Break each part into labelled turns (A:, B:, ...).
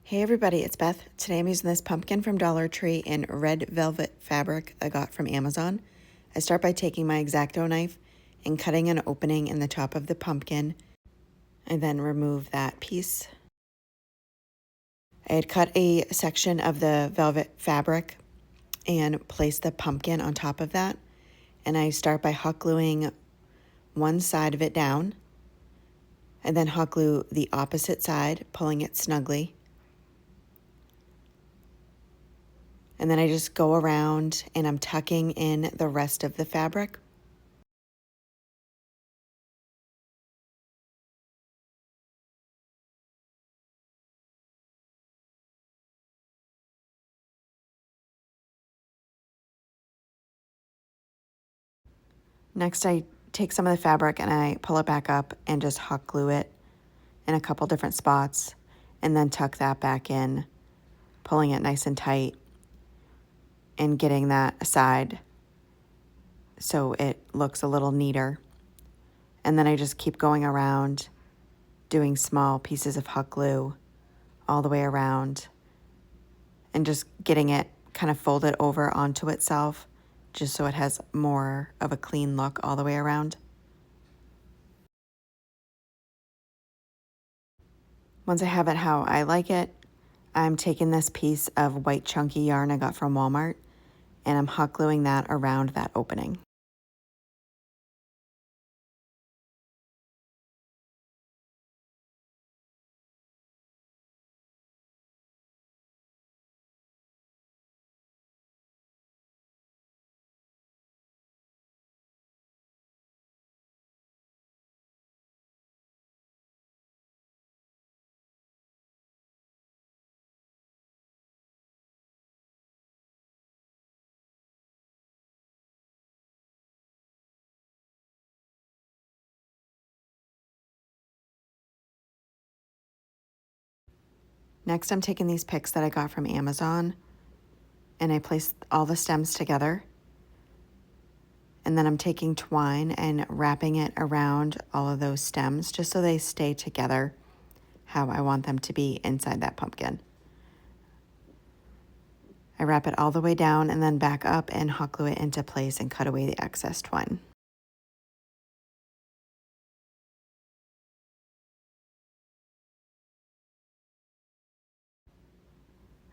A: Hey everybody, it's Beth. Today I'm using this pumpkin from Dollar Tree in red velvet fabric I got from Amazon. I start by taking my X-Acto knife and cutting an opening in the top of the pumpkin. I then remove that piece. I had cut a section of the velvet fabric and placed the pumpkin on top of that. And I start by hot gluing one side of it down and then hot glue the opposite side, pulling it snugly. And then I just go around and I'm tucking in the rest of the fabric. Next, I take some of the fabric and I pull it back up and just hot glue it in a couple different spots and then tuck that back in, pulling it nice and tight and getting that aside so it looks a little neater. And then I just keep going around doing small pieces of hot glue all the way around and just getting it kind of folded over onto itself just so it has more of a clean look all the way around. Once I have it how I like it, I'm taking this piece of white chunky yarn I got from Walmart and I'm hot gluing that around that opening. Next, I'm taking these picks that I got from Amazon and I place all the stems together. And then I'm taking twine and wrapping it around all of those stems just so they stay together how I want them to be inside that pumpkin. I wrap it all the way down and then back up and hot glue it into place and cut away the excess twine.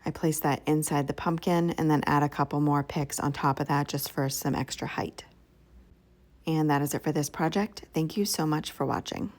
A: I place that inside the pumpkin and then add a couple more picks on top of that just for some extra height. And that is it for this project. Thank you so much for watching.